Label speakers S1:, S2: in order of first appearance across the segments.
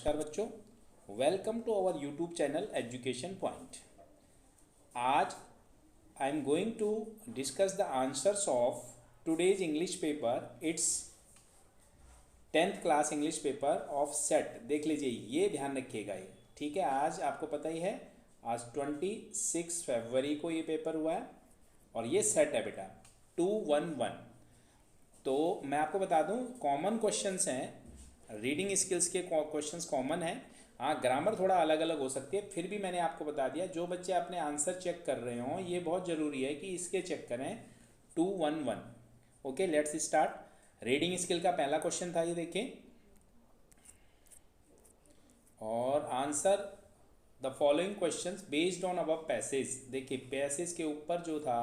S1: नमस्कार बच्चों, welcome to our YouTube channel education point. आज I am going to discuss the answers of today's English paper. It's 10th class English paper of set. देख लीजिए, ये ध्यान रखिएगा ये, ठीक है। आज आपको पता ही है, आज 26 फरवरी को ये पेपर हुआ है और ये सेट है बेटा 211। तो मैं आपको बता दूं, कॉमन क्वेश्चंस हैं, रीडिंग स्किल्स के क्वेश्चंस कॉमन हैं। हाँ, ग्रामर थोड़ा अलग अलग हो सकती है, फिर भी मैंने आपको बता दिया। जो बच्चे अपने आंसर चेक कर रहे हों, ये बहुत ज़रूरी है कि इसके चेक करें 211। Okay, let's start. Reading skill का पहला क्वेश्चन था, ये देखें, और answer the following questions based on above passage. देखिए, पैसेज के ऊपर जो था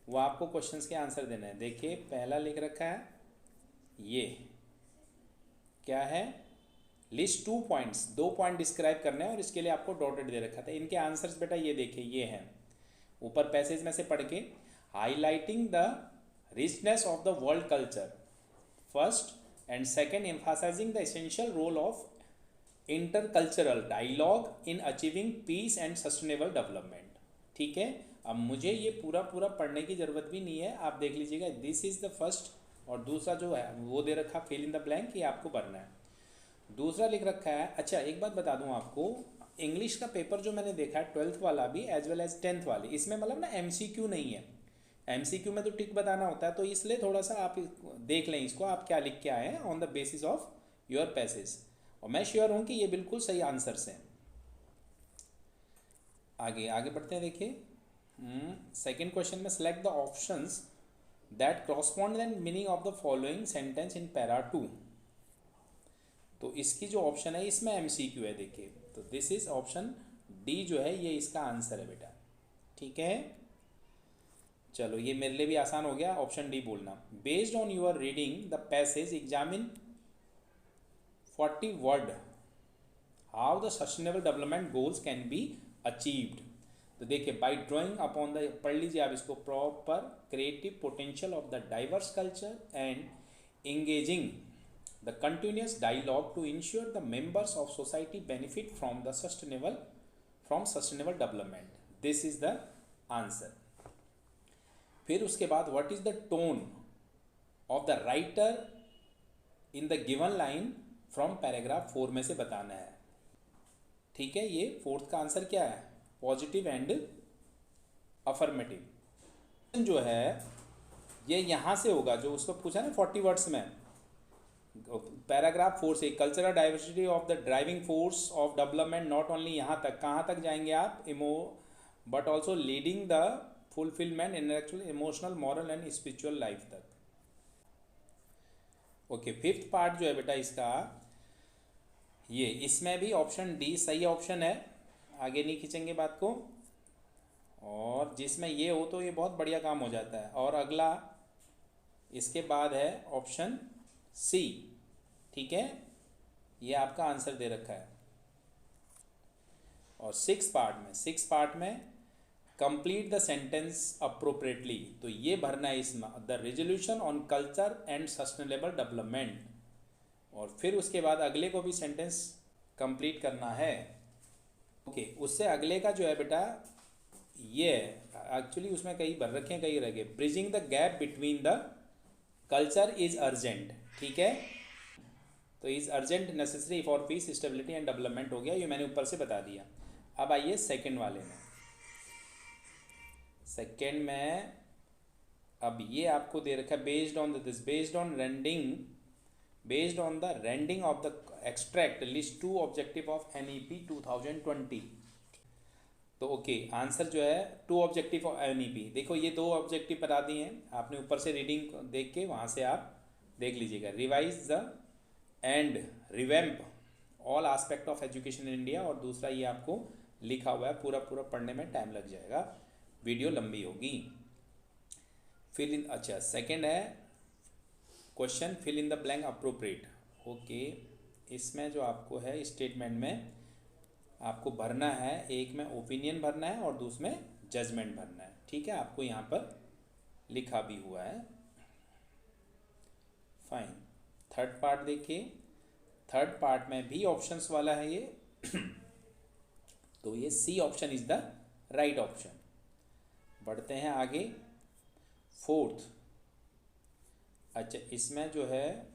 S1: वो आपको क्वेश्चंस के आंसर देना है। देखिए, पहला लिख रखा है, ये क्या है, लिस्ट 2 पॉइंट्स, 2 पॉइंट डिस्क्राइब करने हैं और इसके लिए आपको डॉटेड दे रखा था। इनके आंसर्स बेटा ये देखिए, ये हैं ऊपर पैसेज में से पढ़ के। Highlighting the richness of the world culture, first, and second emphasising the essential role of intercultural dialogue in achieving peace and sustainable development. ठीक है, अब मुझे ये पूरा पढ़ने की ज़रूरत भी नहीं है, आप देख लीजिएगा। दिस इज़ द फर्स्ट, और दूसरा जो है वो दे रखा फिल इन द ब्लैंक, ये आपको भरना है। दूसरा लिख रखा है, अच्छा एक बात बता दूं आपको, इंग्लिश का पेपर जो मैंने देखा है 12th वाला भी एज वेल एज 10th वाले, इसमें मतलब ना MCQ नहीं है। MCQ में तो टिक बताना होता है, तो इसलिए थोड़ा सा आप देख लें इसको, आप क्या लिख के आए हैं on the basis of your passage. और मैं श्योर हूँ कि ये बिल्कुल सही आंसर्स हैं। आगे बढ़ते हैं। देखिए, सेकेंड क्वेश्चन में select the options that correspond and meaning of the following sentence in para 2। तो इसकी जो ऑप्शन है इसमें MCQ है। देखिए, तो दिस इज ऑप्शन डी जो है, ये इसका आंसर है बेटा। ठीक है, चलो ये मेरे लिए भी आसान हो गया, ऑप्शन डी बोलना। Based on your reading the passage examine 40 word how the sustainable development goals can be achieved. तो देखिए, बाई ड्राइंग अपॉन द, पढ़ लीजिए आप इसको, proper creative potential of the diverse culture and engaging the continuous dialogue to ensure the members of society benefit from sustainable development. This is the answer. फिर उसके बाद what is the tone of the writer in the given line from paragraph 4 में से बताना है। ठीक है, ये फोर्थ का आंसर क्या है, पॉजिटिव एंड अफर्मेटिव। जो है ये यहाँ से होगा, जो उसको पूछा ना 40 वर्ड्स में, पैराग्राफ 4 से, cultural diversity of the driving force of development, not only यहाँ तक, कहाँ तक जाएंगे आप, but also leading the fulfilment intellectual, emotional, moral and spiritual life तक। ओके, फिफ्थ पार्ट जो है बेटा इसका, ये इसमें भी ऑप्शन डी सही ऑप्शन है। आगे नहीं खींचेंगे बात को, और जिसमें ये हो तो ये बहुत बढ़िया काम हो जाता है। और अगला इसके बाद है ऑप्शन सी। ठीक है, ये आपका आंसर दे रखा है। और सिक्स पार्ट में कंप्लीट द सेंटेंस अप्रोप्रिएटली, तो ये भरना है इसमें, the resolution on culture and sustainable development. और फिर उसके बाद अगले को भी सेंटेंस कंप्लीट करना है। ओके, उससे अगले का जो है बेटा, ये एक्चुअली उसमें कई भर रखे हैं, कई रह गए। Bridging the gap between the culture is urgent. ठीक है, तो is urgent necessary for piece, stability and development हो गया, ये मैंने ऊपर से बता दिया। अब आइए सेकंड वाले में। सेकंड में अब ये आपको दे रखा है, based on the rending of the extract list 2 objective of NEP 2020। तो ओके, आंसर जो है 2 ऑब्जेक्टिव ऑफ NEP। देखो, ये 2 ऑब्जेक्टिव बता दिए हैं आपने, ऊपर से रीडिंग देख के वहाँ से आप देख लीजिएगा। Revise the end revamp all aspect of education in India, और दूसरा ये आपको लिखा हुआ है, पूरा पढ़ने में टाइम लग जाएगा, वीडियो लंबी होगी। फिल इन, अच्छा सेकंड है question, fill in the blank appropriate. Okay, इसमें जो आपको है स्टेटमेंट में आपको भरना है, एक में ओपिनियन भरना है और दूसरे में जजमेंट भरना है। ठीक है, आपको यहाँ पर लिखा भी हुआ है। फाइन। थर्ड पार्ट देखिए, थर्ड पार्ट में भी ऑप्शंस वाला है ये तो ये C option is the right option. बढ़ते हैं आगे फोर्थ। अच्छा, इसमें जो है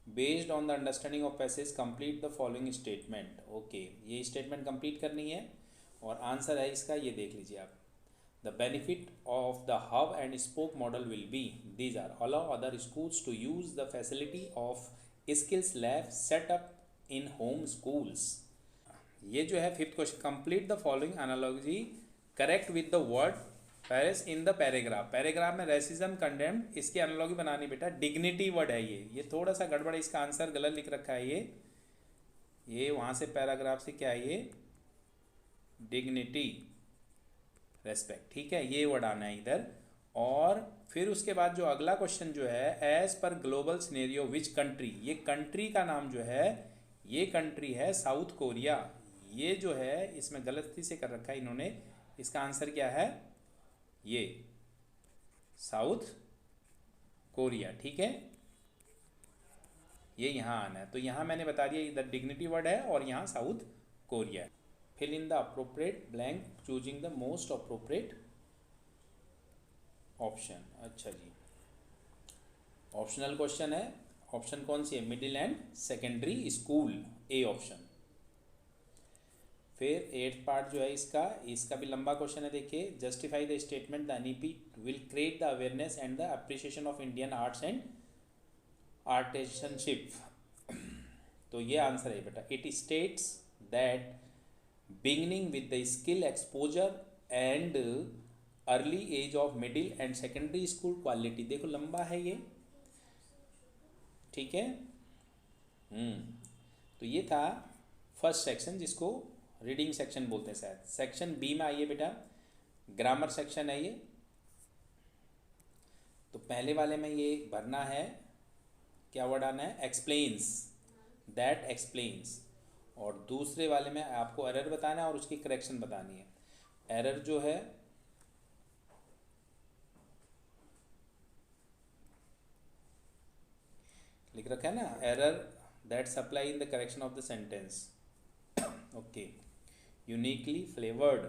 S1: based on the understanding of passage complete the following statement. Okay, ये स्टेटमेंट कंप्लीट करनी है और आंसर है इसका, ये देख लीजिए आप। The benefit of the hub and spoke model will be these are allow other schools to use the facility of skills lab set up in home schools. ये जो है fifth question, complete the following analogy correct with the word pairs in the paragraph. Paragraph में racism condemned, इसकी analogy बनानी बेटा। Dignity word है ये थोड़ा सा गड़बड़ है, इसका आंसर गलत लिख रखा है ये वहाँ से पैराग्राफ से क्या है, ये डिग्निटी रेस्पेक्ट, ठीक है, ये वर्ड आना है इधर। और फिर उसके बाद जो अगला क्वेश्चन जो है, as per global scenario which country, ये कंट्री का नाम जो है, ये कंट्री है साउथ कोरिया। ये जो है इसमें गलती से कर रखा है इन्होंने, इसका आंसर क्या है, ये साउथ कोरिया, ठीक है, ये यहाँ आना है। तो यहाँ मैंने बता दिया इधर डिग्निटी वर्ड है और यहाँ साउथ कोरिया है। Fill in the appropriate blank choosing the most appropriate option. अच्छा जी, ऑप्शनल क्वेश्चन है। ऑप्शन कौन सी है, middle and secondary school, A option. फिर एट्थ पार्ट जो है इसका भी लंबा क्वेश्चन है, देखिए। Justify the statement the NEP will create the awareness and the appreciation of Indian arts and artisanship. तो ये आंसर है बेटा। It states that beginning with the skill exposure and early age of middle and secondary school quality, देखो लंबा है ये, ठीक है। तो ये था फर्स्ट सेक्शन, जिसको रीडिंग सेक्शन बोलते हैं शायद। सेक्शन बी में आइए बेटा, ग्रामर सेक्शन है ये। तो पहले वाले में ये भरना है, क्या वर्ड आना है, एक्सप्लेन्स, दैट एक्सप्लेन्स। और दूसरे वाले में आपको एरर बताना है और उसकी करेक्शन बतानी है। एरर जो है लिख रखा है ना, error that supply in the correction of the sentence. Okay, uniquely flavored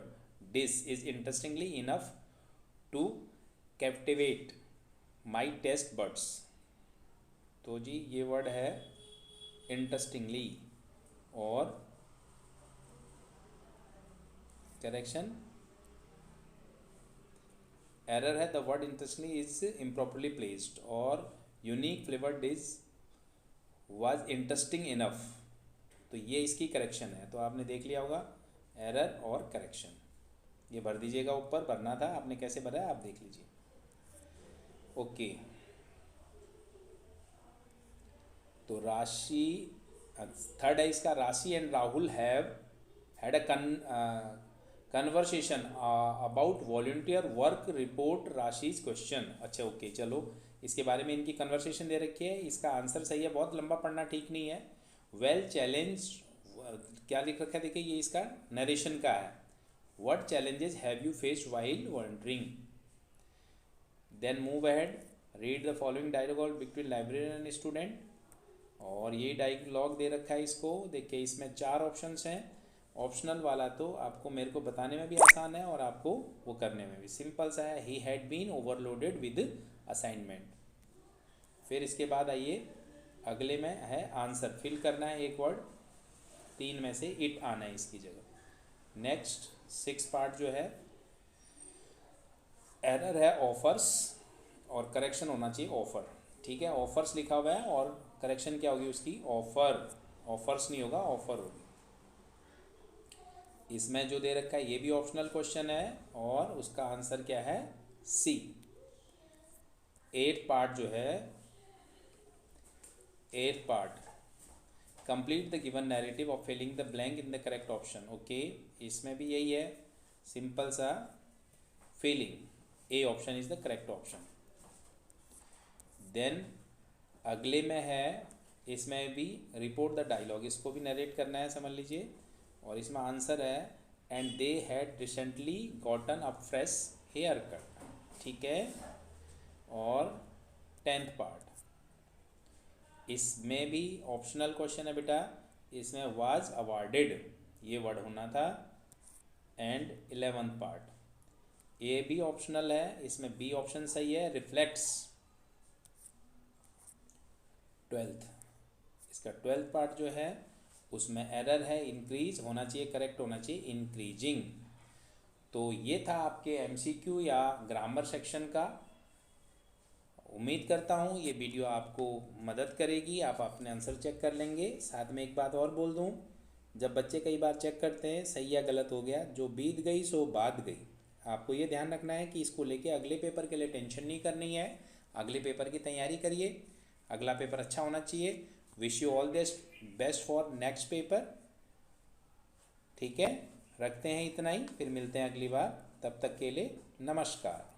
S1: dish is interestingly enough to captivate my taste buds। तो जी ये वर्ड है इंटरेस्टिंगली, और करेक्शन एरर है, the word interestingly is improperly placed, और unique flavoured dish was interesting enough. तो ये इसकी correction है। तो आपने देख लिया होगा एरर और करेक्शन, ये भर दीजिएगा, ऊपर भरना था, आपने कैसे भरा है आप देख लीजिए। ओके, तो राशि थर्ड है इसका, राशि and Rahul have had a conversation about volunteer work report राशिज question. अच्छा ओके, चलो इसके बारे में इनकी कन्वर्सेशन दे रखी है, इसका आंसर सही है, बहुत लंबा पढ़ना ठीक नहीं है। वेल चैलेंज, क्या लिख रखा है देखिए, ये इसका नरेशन का है। What challenges have you faced while volunteering, then move ahead, read the following dialogue between librarian and student. और ये डायलॉग दे रखा है इसको, देखिए इसमें 4 ऑप्शंस हैं। ऑप्शनल वाला तो आपको मेरे को बताने में भी आसान है और आपको वो करने में भी सिंपल सा है। He had been overloaded with assignment. फिर इसके बाद आइए अगले में है आंसर, फिल करना है एक वर्ड, 3 में से इट आना है इसकी जगह। नेक्स्ट 6 पार्ट जो है, एरर है ऑफर्स और करेक्शन होना चाहिए ऑफर, ठीक है। ऑफर्स लिखा हुआ है और करेक्शन क्या होगी उसकी, ऑफर, ऑफर्स नहीं होगा, ऑफर होगी। इसमें जो दे रखा है ये भी ऑप्शनल क्वेश्चन है और उसका आंसर क्या है, सी। 8 पार्ट जो है, 8 part, complete the given narrative of filling the blank in the correct option. Okay, इसमें भी यही है, सिंपल सा filling, a option is the correct option. Then अगले में है, इसमें भी रिपोर्ट द डायलॉग, इसको भी नरेट करना है, समझ लीजिए। और इसमें आंसर है and they had recently gotten a fresh hair cut, ठीक है। और 10th पार्ट, इसमें भी ऑप्शनल क्वेश्चन है बेटा, इसमें वाज अवार्डेड ये वर्ड होना था। एंड 11th पार्ट ए भी ऑप्शनल है, इसमें बी ऑप्शन सही है। रिफ्लेक्ट्स 12th, इसका 12th पार्ट जो है उसमें एरर है, इंक्रीज होना चाहिए, करेक्ट होना चाहिए इंक्रीजिंग। तो ये था आपके एमसीक्यू या ग्रामर सेक्शन का। उम्मीद करता हूँ ये वीडियो आपको मदद करेगी, आप अपने आंसर चेक कर लेंगे। साथ में एक बात और बोल दूँ, जब बच्चे कई बार चेक करते हैं सही या गलत हो गया, जो बीत गई सो बात गई। आपको ये ध्यान रखना है कि इसको लेके अगले पेपर के लिए टेंशन नहीं करनी है, अगले पेपर की तैयारी करिए, अगला पेपर अच्छा होना चाहिए। Wish you all this best for next paper. ठीक है, रखते हैं इतना ही, फिर मिलते हैं अगली बार, तब तक के लिए नमस्कार।